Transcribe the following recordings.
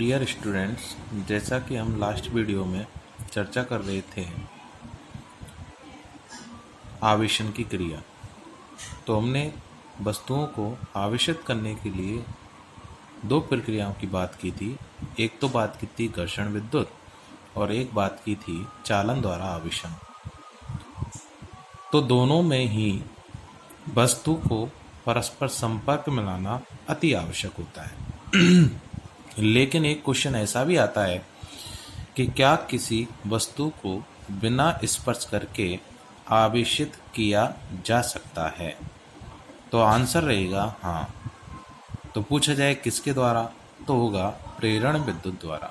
Dear students, जैसा कि हम लास्ट वीडियो में चर्चा कर रहे थे आवेशन की क्रिया, तो हमने वस्तुओं को आवेशित करने के लिए दो प्रक्रियाओं की बात की थी। एक तो बात की थी घर्षण विद्युत और एक बात की थी चालन द्वारा आवेशन। तो दोनों में ही वस्तु को परस्पर संपर्क में लाना अति आवश्यक होता है। लेकिन एक क्वेश्चन ऐसा भी आता है कि क्या किसी वस्तु को बिना स्पर्श करके आवेशित किया जा सकता है? तो आंसर रहेगा हाँ। तो पूछा जाए किसके द्वारा, तो होगा प्रेरण विद्युत द्वारा।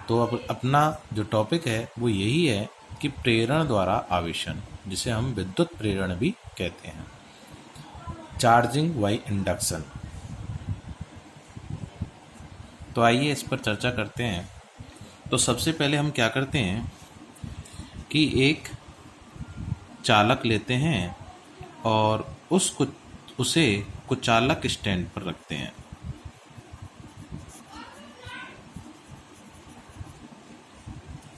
तो अब अपना जो टॉपिक है वो यही है कि प्रेरण द्वारा आवेशन, जिसे हम विद्युत प्रेरण भी कहते हैं, चार्जिंग बाय इंडक्शन। तो आइए इस पर चर्चा करते हैं। तो सबसे पहले हम क्या करते हैं कि एक चालक लेते हैं और उसे कुचालक स्टैंड पर रखते हैं।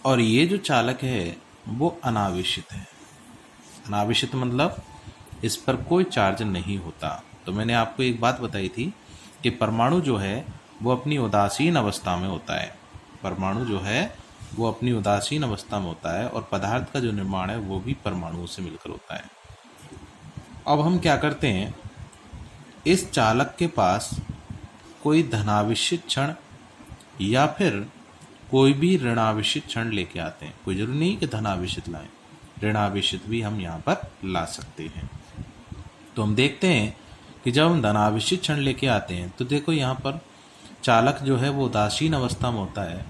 और ये जो चालक है वो अनावेशित है। अनावेशित मतलब इस पर कोई चार्ज नहीं होता। तो मैंने आपको एक बात बताई थी कि परमाणु जो है वो अपनी उदासीन अवस्था में होता है। परमाणु जो है वो अपनी उदासीन अवस्था में होता है और पदार्थ का जो निर्माण है वो भी परमाणुओं से मिलकर होता है। अब हम क्या करते हैं, इस चालक के पास कोई धनावेशित क्षण या फिर कोई भी ऋणावेशित क्षण लेके आते हैं। कोई जरूरी नहीं कि धनावेशित लाएं, ऋणावेशित भी हम यहाँ पर ला सकते हैं। तो हम देखते हैं कि जब हम धनावेशित क्षण लेके आते हैं तो देखो यहाँ पर चालक जो है वो उदासीन अवस्था में होता है।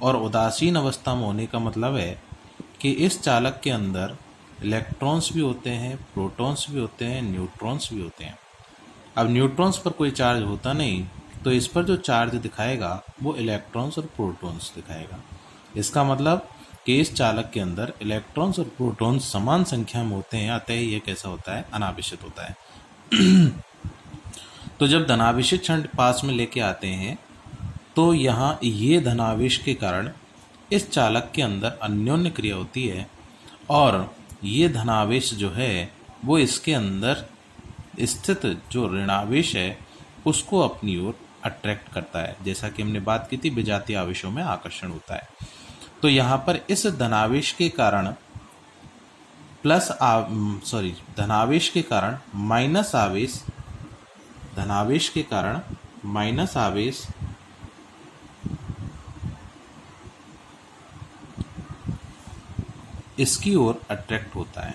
और उदासीन अवस्था में होने का मतलब है कि इस चालक के अंदर इलेक्ट्रॉन्स भी होते हैं, प्रोटॉन्स भी होते हैं, न्यूट्रॉन्स भी होते हैं। अब न्यूट्रॉन्स पर कोई चार्ज होता नहीं, तो इस पर जो चार्ज दिखाएगा वो इलेक्ट्रॉन्स और प्रोटॉन्स दिखाएगा। इसका मतलब कि इस चालक के अंदर इलेक्ट्रॉन्स और प्रोटॉन्स समान संख्या में होते हैं, अतः ये कैसा होता है, अनावेशित होता है। तो जब धनावेशित क्षण पास में लेके आते हैं तो यहाँ ये धनावेश के कारण इस चालक के अंदर अन्योन्य क्रिया होती है और ये धनावेश जो है वो इसके अंदर स्थित जो ऋणावेश है उसको अपनी ओर अट्रैक्ट करता है। जैसा कि हमने बात की थी विजातीय आवेशों में आकर्षण होता है। तो यहाँ पर इस धनावेश के कारण धनावेश के कारण माइनस आवेश, धनावेश के कारण माइनस आवेश इसकी ओर अट्रैक्ट होता है।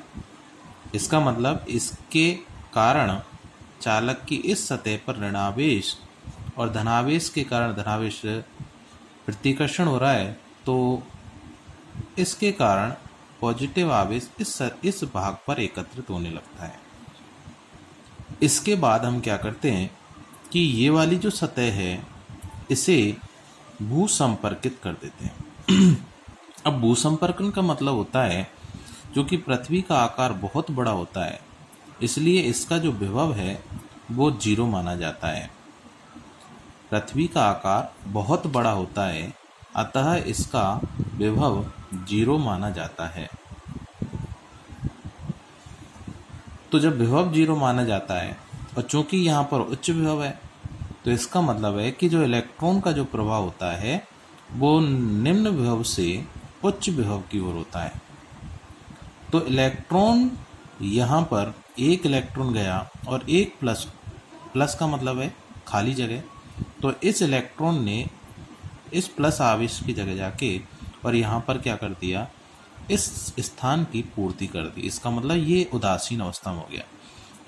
इसका मतलब इसके कारण चालक की इस सतह पर ऋणावेश और धनावेश के कारण धनावेश प्रतिकर्षण हो रहा है, तो इसके कारण पॉजिटिव आवेश इस भाग पर एकत्रित होने लगता है। इसके बाद हम क्या करते हैं कि ये वाली जो सतह है इसे भूसंपर्कित कर देते हैं। अब भूसंपर्कन का मतलब होता है जो कि पृथ्वी का आकार बहुत बड़ा होता है, इसलिए इसका जो विभव है वो 0 माना जाता है। पृथ्वी का आकार बहुत बड़ा होता है, अतः इसका विभव 0 माना जाता है। तो जब विभव 0 माना जाता है और चूंकि यहाँ पर उच्च विभव है, तो इसका मतलब है कि जो इलेक्ट्रॉन का जो प्रवाह होता है वो निम्न विभव से उच्च विभव की ओर होता है। तो इलेक्ट्रॉन यहाँ पर एक इलेक्ट्रॉन गया और एक प्लस का मतलब है खाली जगह। तो इस इलेक्ट्रॉन ने इस प्लस आवेश की जगह जाके और यहाँ पर क्या कर दिया, इस स्थान की पूर्ति कर दी। इसका मतलब ये उदासीन अवस्था में हो गया।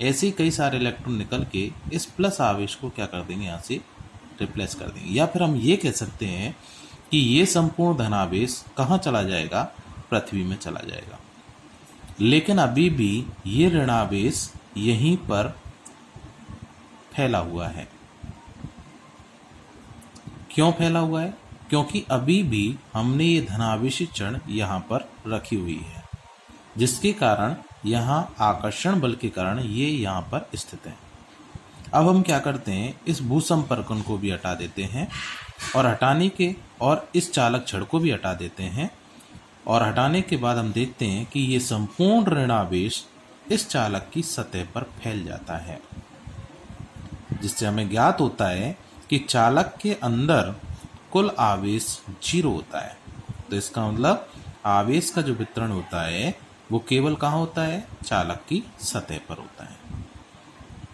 ऐसे ही कई सारे इलेक्ट्रॉन निकल के इस प्लस आवेश को क्या कर देंगे, यहाँ से रिप्लेस कर देंगे। या फिर हम ये कह सकते हैं कि ये संपूर्ण धनावेश कहाँ चला जाएगा, पृथ्वी में चला जाएगा। लेकिन अभी भी ये ऋणावेश यहीं पर फैला हुआ है। क्यों फैला हुआ है? क्योंकि अभी भी हमने ये धनावेशित क्षण यहाँ पर रखी हुई है, जिसके कारण यहाँ आकर्षण बल के कारण ये यहाँ पर स्थित है। अब हम क्या करते हैं, इस भूसंपर्कन को भी हटा देते हैं और इस चालक छड़ को भी हटा देते हैं और हटाने के बाद हम देखते हैं कि ये संपूर्ण ऋणावेश इस चालक की सतह पर फैल जाता है, जिससे हमें ज्ञात होता है कि चालक के अंदर कुल आवेश 0 होता है। तो इसका मतलब आवेश का जो वितरण होता है वो केवल कहाँ होता है, चालक की सतह पर होता है।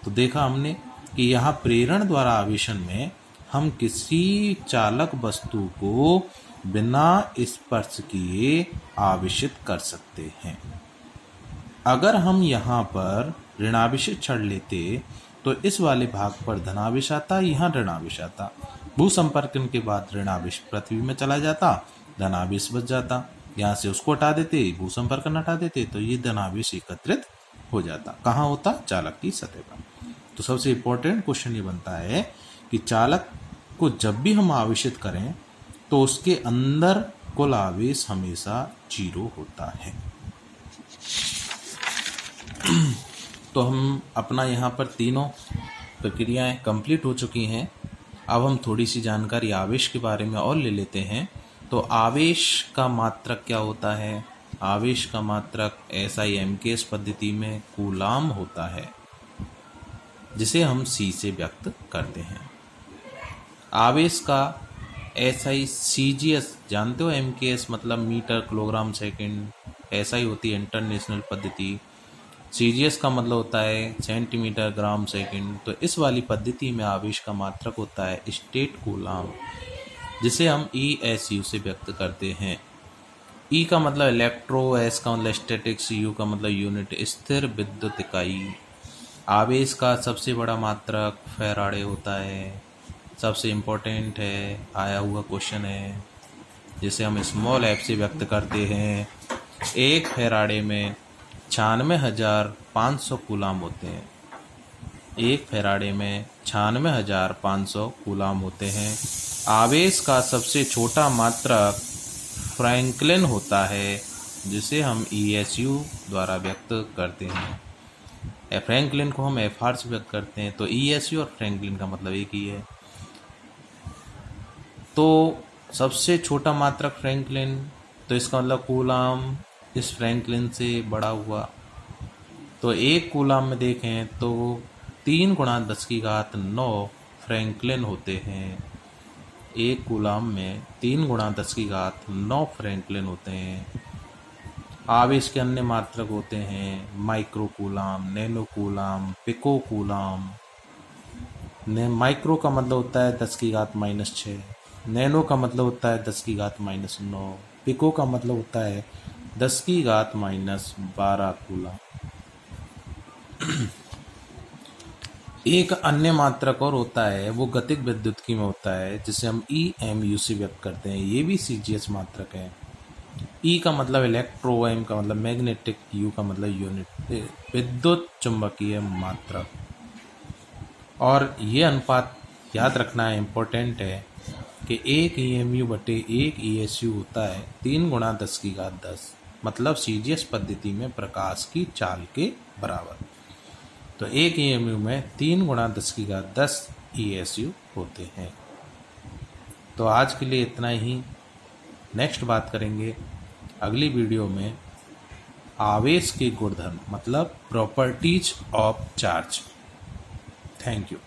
तो देखा हमने कि यहाँ प्रेरण द्वारा आवेशन में हम किसी चालक वस्तु को बिना स्पर्श किए आवेशित कर सकते हैं। अगर हम यहाँ पर ऋणावेशित छड़ लेते तो इस वाले भाग पर धनावेश आता, यहाँ ऋणावेश आता। भूसंपर्कन के बाद ऋणावेश पृथ्वी में चला जाता, धनावेश बच जाता। यहाँ से उसको हटा देते, भूसंपर्कन हटा देते, तो ये धनावेश एकत्रित हो जाता। कहाँ होता, चालक की सतह पर। तो सबसे इम्पोर्टेंट क्वेश्चन ये बनता है कि चालक को जब भी हम आवेशित करें तो उसके अंदर कुल आवेश हमेशा 0 होता है। तो हम अपना यहाँ पर तीनों प्रक्रियाएं कंप्लीट हो चुकी हैं। अब हम थोड़ी सी जानकारी आवेश के बारे में और ले लेते हैं। तो आवेश का मात्रक क्या होता है? आवेश का मात्रक SI MKS पद्धति में कूलाम होता है, जिसे हम C से व्यक्त करते हैं। आवेश का SI CGS जानते हो, MKS मतलब मीटर किलोग्राम सेकंड, SI होती है इंटरनेशनल पद्धति, CGS का मतलब होता है सेंटीमीटर ग्राम सेकंड। तो इस वाली पद्धति में आवेश का मात्रक होता है स्टेट कूलाम, जिसे हम ESU से व्यक्त करते हैं। E का मतलब इलेक्ट्रो, S का मतलब स्टैटिक्स, U का मतलब यूनिट स्थिर विद्युत इकाई। आवेश का सबसे बड़ा मात्रक फैराडे होता है, सबसे इम्पोर्टेंट है, आया हुआ क्वेश्चन है, जिसे हम स्मॉल f से व्यक्त करते हैं। एक फैराडे में 96,500 कूलाम होते हैं। एक फैराडे में 96,500 कूलाम होते हैं। आवेश का सबसे छोटा मात्रक फ्रैंकलिन होता है, जिसे हम ESU द्वारा व्यक्त करते हैं। फ्रैंकलिन को हम FR से व्यक्त करते हैं। तो ESU और फ्रैंकलिन का मतलब एक ही है। तो सबसे छोटा मात्रक फ्रैंकलिन, तो इसका मतलब कूलाम इस फ्रैंकलिन से बड़ा हुआ। तो एक कूलाम में देखें तो 3 × 10⁹ फ्रैंकलिन होते हैं। एक कूलाम में 3 × 10⁹ फ्रैंकलिन होते हैं। आवेश के अन्य मात्रक होते हैं micro coulomb, nano coulomb, pico coulomb. Micro का मतलब होता है 10⁻⁻6, नैनो का मतलब होता है 10⁻⁻9, पिको का मतलब होता है 10⁻12 कूलाम। एक अन्य मात्रक और होता है, वो गतिक विद्युत्की में होता है, जिसे हम EMU से व्यक्त करते हैं। ये भी CGS मात्रक है। E का मतलब इलेक्ट्रो, M का मतलब मैग्नेटिक, U का मतलब यूनिट विद्युत चुंबकीय मात्रक। और ये अनुपात याद रखना है, इम्पोर्टेंट है कि 1 EMU बटे 1 ESU होता है 3 × 10⁻10, मतलब CGS पद्धति में प्रकाश की चाल के बराबर। तो 1 EMU में 3 × 10⁻10 ESU होते हैं। तो आज के लिए इतना ही। नेक्स्ट बात करेंगे अगली वीडियो में आवेश के गुणधर्म, मतलब properties of charge. Thank you.